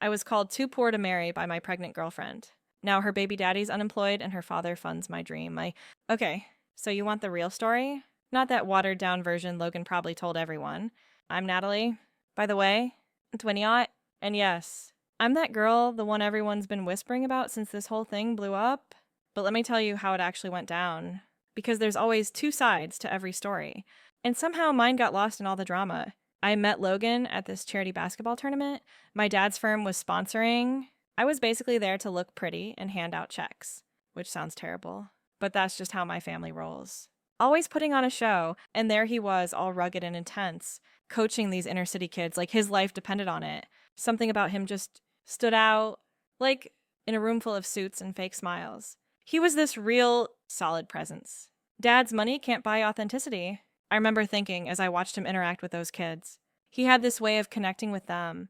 I was called too poor to marry by my pregnant girlfriend. Now her baby daddy's unemployed and her father funds my dream. Okay, so you want the real story? Not that watered down version Logan probably told everyone. I'm Natalie, by the way, 20 and yes, I'm that girl, the one everyone's been whispering about since this whole thing blew up. But let me tell you how it actually went down. Because there's always two sides to every story. And somehow mine got lost in all the drama. I met Logan at this charity basketball tournament. My dad's firm was sponsoring. I was basically there to look pretty and hand out checks, which sounds terrible. But that's just how my family rolls. Always putting on a show, and there he was, all rugged and intense, coaching these inner city kids like his life depended on it. Something about him just stood out, like in a room full of suits and fake smiles. He was this real, solid presence. Dad's money can't buy authenticity. I remember thinking as I watched him interact with those kids. He had this way of connecting with them,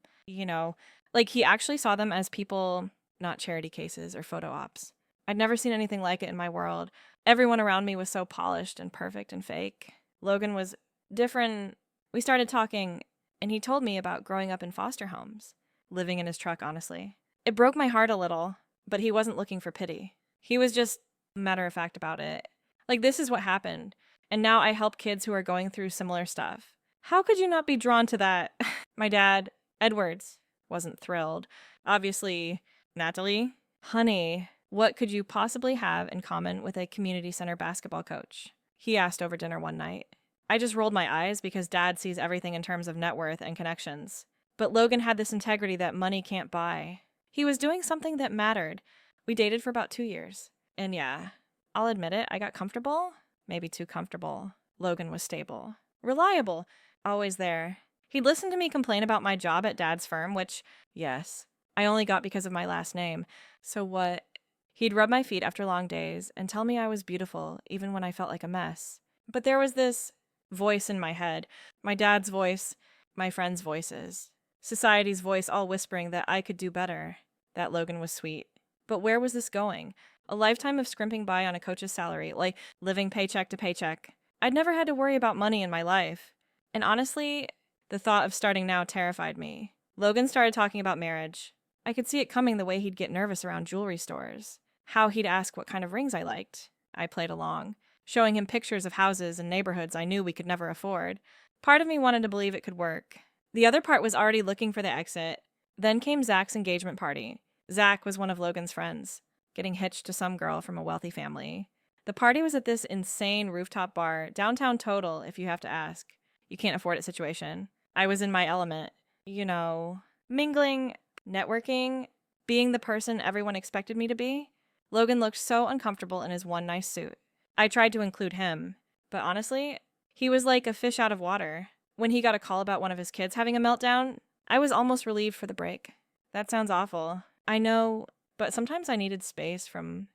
like he actually saw them as people, not charity cases or photo ops. I'd never seen anything like it in my world. Everyone around me was so polished and perfect and fake. Logan was different. We started talking, and he told me about growing up in foster homes, living in his truck, honestly. It broke my heart a little, but he wasn't looking for pity. He was just matter of fact about it. Like, this is what happened, and now I help kids who are going through similar stuff. How could you not be drawn to that? My dad, Edwards, wasn't thrilled. Obviously, Natalie, honey, what could you possibly have in common with a community center basketball coach? He asked over dinner one night. I just rolled my eyes because Dad sees everything in terms of net worth and connections. But Logan had this integrity that money can't buy. He was doing something that mattered. We dated for about 2 years. And yeah, I'll admit it, I got comfortable. Maybe too comfortable. Logan was stable. Reliable. Always there. He'd listen to me complain about my job at Dad's firm, which, yes, I only got because of my last name. So what? He'd rub my feet after long days and tell me I was beautiful, even when I felt like a mess. But there was this voice in my head. My dad's voice, my friends' voices. Society's voice all whispering that I could do better. That Logan was sweet. But where was this going? A lifetime of scrimping by on a coach's salary, like living paycheck to paycheck. I'd never had to worry about money in my life. And honestly, the thought of starting now terrified me. Logan started talking about marriage. I could see it coming the way he'd get nervous around jewelry stores. How he'd ask what kind of rings I liked. I played along, showing him pictures of houses and neighborhoods I knew we could never afford. Part of me wanted to believe it could work. The other part was already looking for the exit. Then came Zach's engagement party. Zach was one of Logan's friends, getting hitched to some girl from a wealthy family. The party was at this insane rooftop bar, downtown total, if you have to ask. You can't afford it situation. I was in my element. Mingling, networking, being the person everyone expected me to be. Logan looked so uncomfortable in his one nice suit. I tried to include him, but honestly, he was like a fish out of water. When he got a call about one of his kids having a meltdown, I was almost relieved for the break. That sounds awful. I know, but sometimes I needed space from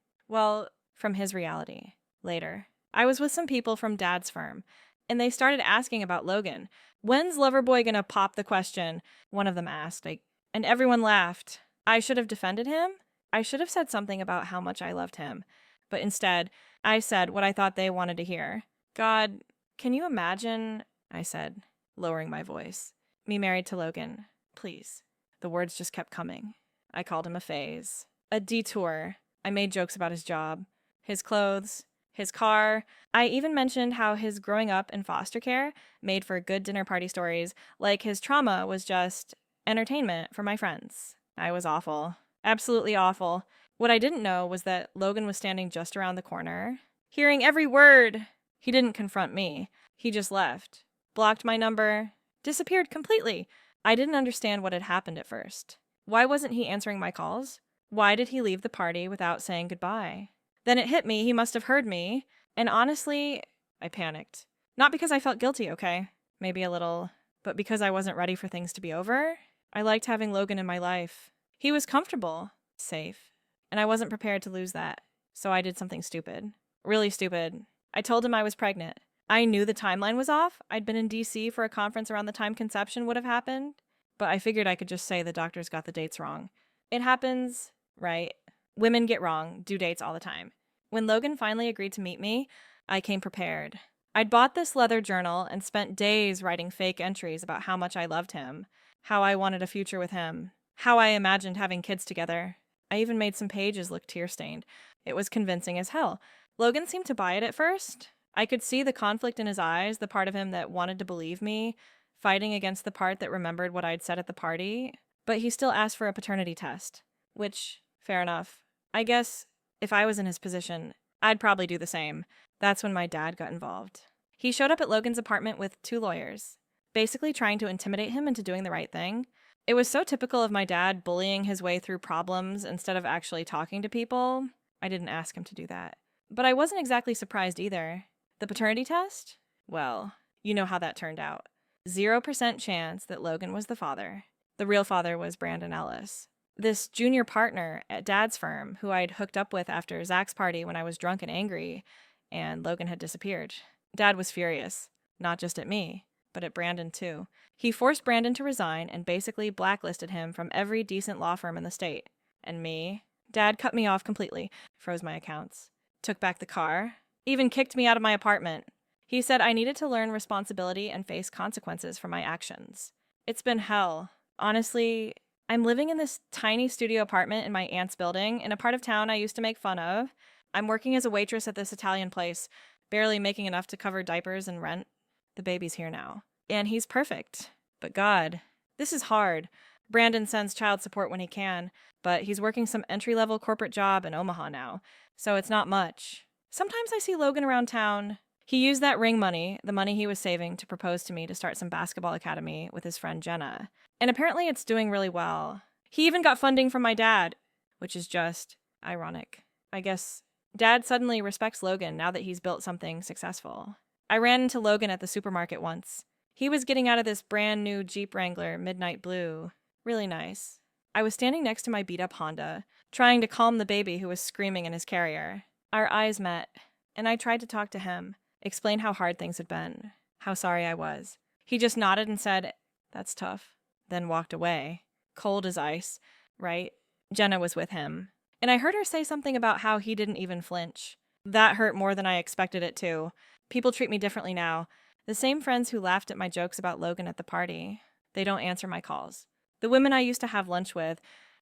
his reality. Later, I was with some people from Dad's firm, and they started asking about Logan. When's Loverboy gonna pop the question? One of them asked, and everyone laughed. I should have defended him? I should have said something about how much I loved him. But instead, I said what I thought they wanted to hear. God, can you imagine, I said, lowering my voice, me married to Logan? Please. The words just kept coming. I called him a phase. A detour. I made jokes about his job, his clothes, his car. I even mentioned how his growing up in foster care made for good dinner party stories, like his trauma was just entertainment for my friends. I was awful. Absolutely awful. What I didn't know was that Logan was standing just around the corner, hearing every word. He didn't confront me. He just left, blocked my number, disappeared completely. I didn't understand what had happened at first. Why wasn't he answering my calls? Why did he leave the party without saying goodbye? Then it hit me, he must have heard me, and honestly, I panicked. Not because I felt guilty, okay? Maybe a little, but because I wasn't ready for things to be over. I liked having Logan in my life. He was comfortable, safe, and I wasn't prepared to lose that. So I did something stupid. Really stupid. I told him I was pregnant. I knew the timeline was off. I'd been in DC for a conference around the time conception would have happened, but I figured I could just say the doctors got the dates wrong. It happens, right? Women get wrong due dates all the time. When Logan finally agreed to meet me, I came prepared. I'd bought this leather journal and spent days writing fake entries about how much I loved him, how I wanted a future with him, how I imagined having kids together. I even made some pages look tear-stained. It was convincing as hell. Logan seemed to buy it at first. I could see the conflict in his eyes, the part of him that wanted to believe me, fighting against the part that remembered what I'd said at the party. But he still asked for a paternity test, which, fair enough. I guess if I was in his position, I'd probably do the same. That's when my dad got involved. He showed up at Logan's apartment with 2 lawyers, basically trying to intimidate him into doing the right thing. It was so typical of my dad bullying his way through problems instead of actually talking to people. I didn't ask him to do that. But I wasn't exactly surprised either. The paternity test? Well, you know how that turned out. 0% chance that Logan was the father. The real father was Brandon Ellis, this junior partner at Dad's firm who I'd hooked up with after Zach's party when I was drunk and angry, and Logan had disappeared. Dad was furious, not just at me, but at Brandon too. He forced Brandon to resign and basically blacklisted him from every decent law firm in the state. And me? Dad cut me off completely, froze my accounts, took back the car, even kicked me out of my apartment. He said I needed to learn responsibility and face consequences for my actions. It's been hell. Honestly, I'm living in this tiny studio apartment in my aunt's building in a part of town I used to make fun of. I'm working as a waitress at this Italian place, barely making enough to cover diapers and rent. The baby's here now. And he's perfect. But God, this is hard. Brandon sends child support when he can, but he's working some entry-level corporate job in Omaha now, so it's not much. Sometimes I see Logan around town. He used that ring money, the money he was saving, to propose to me to start some basketball academy with his friend Jenna. And apparently it's doing really well. He even got funding from my dad, which is just ironic. I guess Dad suddenly respects Logan now that he's built something successful. I ran into Logan at the supermarket once. He was getting out of this brand new Jeep Wrangler midnight blue. Really nice. I was standing next to my beat-up Honda, trying to calm the baby who was screaming in his carrier. Our eyes met, and I tried to talk to him, explain how hard things had been, how sorry I was. He just nodded and said, "That's tough," then walked away. Cold as ice, right? Jenna was with him. And I heard her say something about how he didn't even flinch. That hurt more than I expected it to. People treat me differently now. The same friends who laughed at my jokes about Logan at the party. They don't answer my calls. The women I used to have lunch with,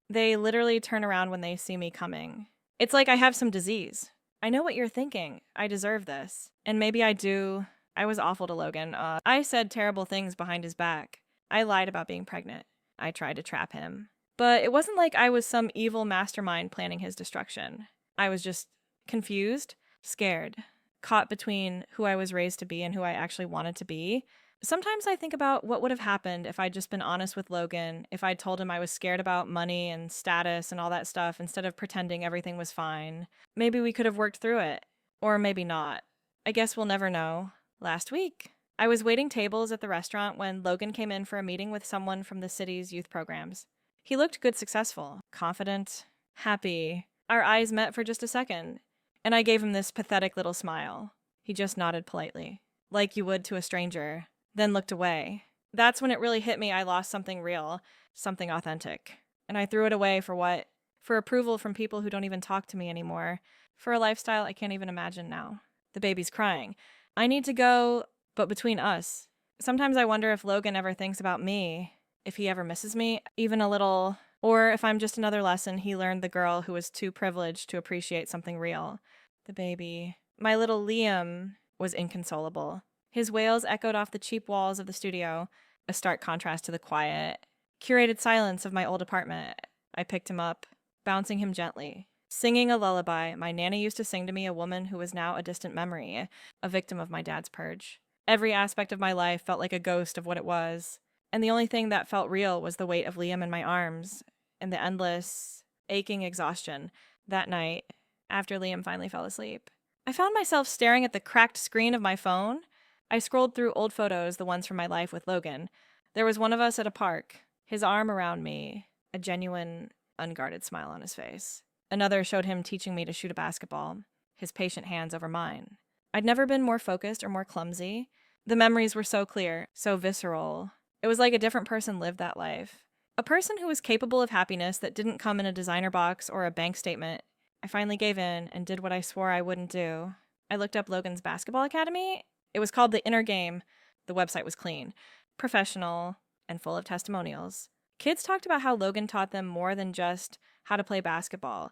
they literally turn around when they see me coming. It's like I have some disease. I know what you're thinking. I deserve this. And maybe I do. I was awful to Logan. I said terrible things behind his back. I lied about being pregnant. I tried to trap him. But it wasn't like I was some evil mastermind planning his destruction. I was just confused, scared, caught between who I was raised to be and who I actually wanted to be. Sometimes I think about what would have happened if I'd just been honest with Logan, if I'd told him I was scared about money and status and all that stuff instead of pretending everything was fine. Maybe we could have worked through it. Or maybe not. I guess we'll never know. Last week, I was waiting tables at the restaurant when Logan came in for a meeting with someone from the city's youth programs. He looked good, successful, confident, happy. Our eyes met for just a second, and I gave him this pathetic little smile. He just nodded politely, like you would to a stranger, then looked away. That's when it really hit me I lost something real, something authentic. And I threw it away for what? For approval from people who don't even talk to me anymore, for a lifestyle I can't even imagine now. The baby's crying. I need to go, but between us. Sometimes I wonder if Logan ever thinks about me, if he ever misses me, even a little, or if I'm just another lesson he learned the girl who was too privileged to appreciate something real. The baby. My little Liam was inconsolable. His wails echoed off the cheap walls of the studio, a stark contrast to the quiet, curated silence of my old apartment. I picked him up, bouncing him gently, singing a lullaby my nanny used to sing to me, a woman who was now a distant memory, a victim of my dad's purge. Every aspect of my life felt like a ghost of what it was, and the only thing that felt real was the weight of Liam in my arms and the endless, aching exhaustion that night after Liam finally fell asleep. I found myself staring at the cracked screen of my phone. I scrolled through old photos, the ones from my life with Logan. There was one of us at a park, his arm around me, a genuine, unguarded smile on his face. Another showed him teaching me to shoot a basketball, his patient hands over mine. I'd never been more focused or more clumsy. The memories were so clear, so visceral. It was like a different person lived that life. A person who was capable of happiness that didn't come in a designer box or a bank statement. I finally gave in and did what I swore I wouldn't do. I looked up Logan's basketball academy. It was called The Inner Game. The website was clean, professional, and full of testimonials. Kids talked about how Logan taught them more than just how to play basketball.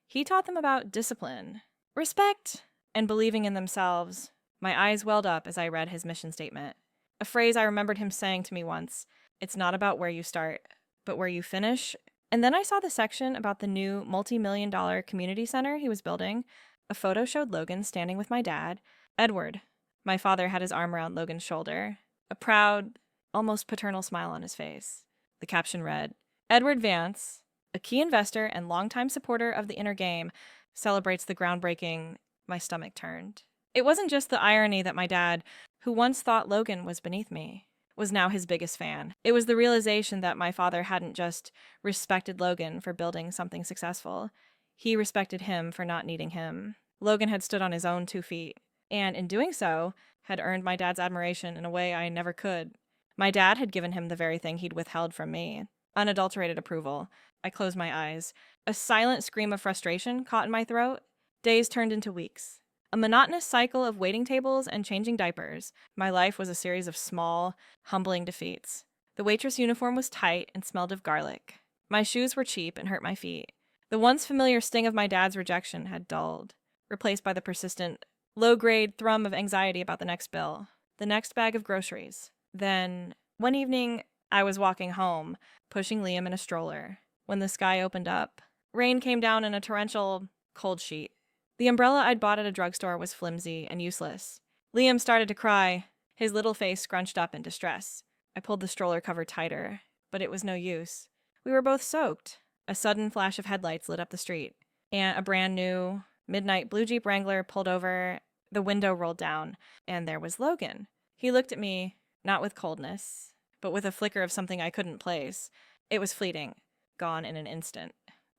He taught them about discipline, respect, and believing in themselves. My eyes welled up as I read his mission statement. A phrase I remembered him saying to me once: "It's not about where you start, but where you finish." And then I saw the section about the new multi-million-dollar community center he was building. A photo showed Logan standing with my dad, Edward. My father had his arm around Logan's shoulder, a proud, almost paternal smile on his face. The caption read, "Edward Vance, a key investor and longtime supporter of the inner game, celebrates the groundbreaking." My stomach turned. It wasn't just the irony that my dad, who once thought Logan was beneath me, was now his biggest fan. It was the realization that my father hadn't just respected Logan for building something successful. He respected him for not needing him. Logan had stood on his own 2 feet, and in doing so, had earned my dad's admiration in a way I never could. My dad had given him the very thing he'd withheld from me: unadulterated approval. I closed my eyes. A silent scream of frustration caught in my throat. Days turned into weeks. A monotonous cycle of waiting tables and changing diapers. My life was a series of small, humbling defeats. The waitress uniform was tight and smelled of garlic. My shoes were cheap and hurt my feet. The once familiar sting of my dad's rejection had dulled, replaced by the persistent, low-grade thrum of anxiety about the next bill, the next bag of groceries. Then, one evening, I was walking home, pushing Liam in a stroller, when the sky opened up. Rain came down in a torrential, cold sheet. The umbrella I'd bought at a drugstore was flimsy and useless. Liam started to cry, his little face scrunched up in distress. I pulled the stroller cover tighter, but it was no use. We were both soaked. A sudden flash of headlights lit up the street, and a brand new, midnight blue Jeep Wrangler pulled over. The window rolled down, and there was Logan. He looked at me, not with coldness, but with a flicker of something I couldn't place. It was fleeting, gone in an instant,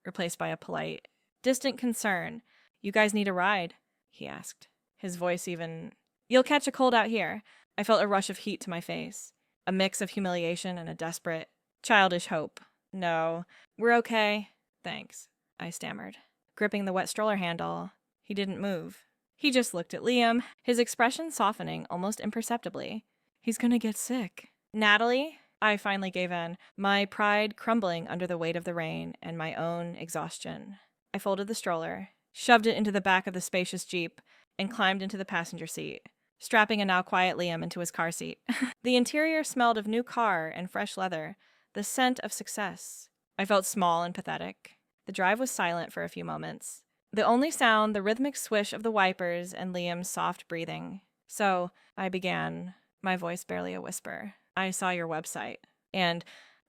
replaced by a polite, distant concern. "You guys need a ride?" he asked. His voice even... "You'll catch a cold out here." I felt a rush of heat to my face, a mix of humiliation and a desperate, childish hope. "No, we're okay. Thanks," I stammered. Gripping the wet stroller handle, he didn't move. He just looked at Liam, his expression softening almost imperceptibly. "He's gonna get sick." "Natalie?" I finally gave in, my pride crumbling under the weight of the rain and my own exhaustion. I folded the stroller, shoved it into the back of the spacious Jeep, and climbed into the passenger seat, strapping a now quiet Liam into his car seat. The interior smelled of new car and fresh leather, the scent of success. I felt small and pathetic. The drive was silent for a few moments. The only sound, the rhythmic swish of the wipers and Liam's soft breathing. "So," I began, my voice barely a whisper, "I saw your website. And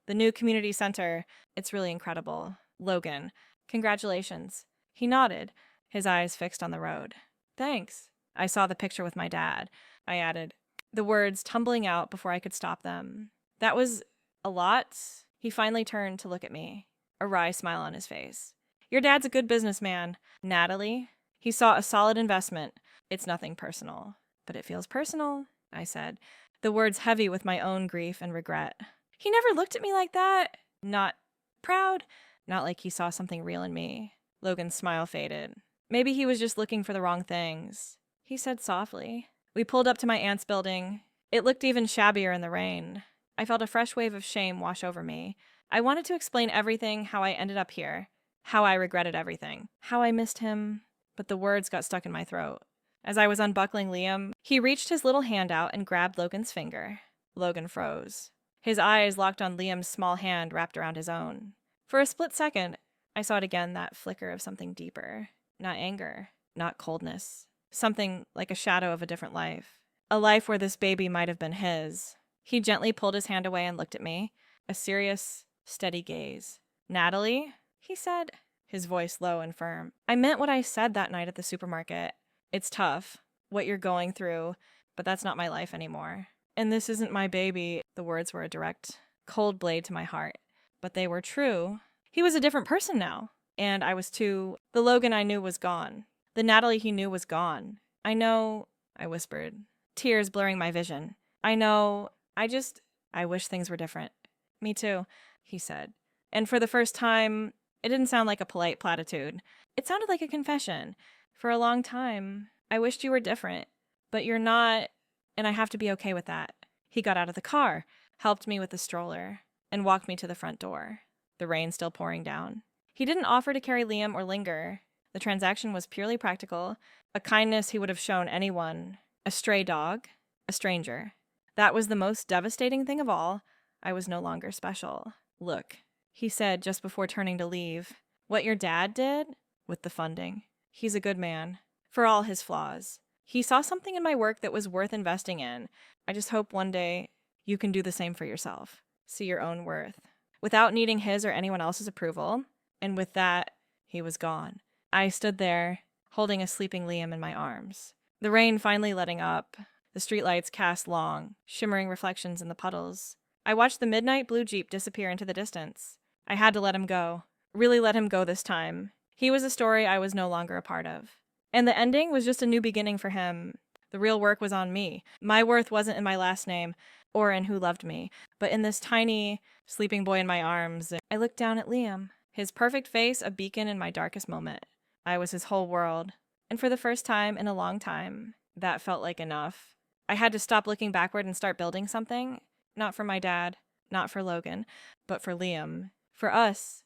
the new community center, it's really incredible. Logan, congratulations." He nodded, his eyes fixed on the road. "Thanks." I saw the picture with my dad. I added, the words tumbling out before I could stop them. "That was a lot." He finally turned to look at me, a wry smile on his face. "Your dad's a good businessman, Natalie." He saw a solid investment. "It's nothing personal." "But it feels personal," I said, the words heavy with my own grief and regret. He never looked at me like that. Not proud, not like he saw something real in me. Logan's smile faded. Maybe he was just looking for the wrong things. He said softly. We pulled up to my aunt's building. It looked even shabbier in the rain. I felt a fresh wave of shame wash over me. I wanted to explain everything, how I ended up here, how I regretted everything, how I missed him, but the words got stuck in my throat. As I was unbuckling Liam, he reached his little hand out and grabbed Logan's finger. Logan froze. His eyes locked on Liam's small hand wrapped around his own. For a split second, I saw it again, that flicker of something deeper. Not anger, not coldness. Something like a shadow of a different life. A life where this baby might have been his. He gently pulled his hand away and looked at me. A serious, steady gaze. "Natalie?" he said, his voice low and firm. "I meant what I said that night at the supermarket. It's tough, what you're going through, but that's not my life anymore. And this isn't my baby." The words were a direct, cold blade to my heart. But they were true. He was a different person now. And I was too. The Logan I knew was gone. The Natalie he knew was gone. "I know," I whispered, tears blurring my vision. "I know. I wish things were different." "Me too," he said. And for the first time, it didn't sound like a polite platitude. It sounded like a confession. "For a long time, I wished you were different. But you're not, and I have to be okay with that." He got out of the car, helped me with the stroller, and walked me to the front door, the rain still pouring down. He didn't offer to carry Liam or linger. The transaction was purely practical, a kindness he would have shown anyone, a stray dog, a stranger. That was the most devastating thing of all. I was no longer special. Look, he said just before turning to leave, what your dad did with the funding. He's a good man, for all his flaws. He saw something in my work that was worth investing in. I just hope one day you can do the same for yourself. See your own worth. Without needing his or anyone else's approval. And with that, he was gone. I stood there, holding a sleeping Liam in my arms. The rain finally letting up. The streetlights cast long, shimmering reflections in the puddles. I watched the midnight blue Jeep disappear into the distance. I had to let him go. Really let him go this time. He was a story I was no longer a part of. And the ending was just a new beginning for him. The real work was on me. My worth wasn't in my last name or in who loved me, but in this tiny, sleeping boy in my arms. I looked down at Liam, his perfect face a beacon in my darkest moment. I was his whole world. And for the first time in a long time, that felt like enough. I had to stop looking backward and start building something. Not for my dad, not for Logan, but for Liam. For us.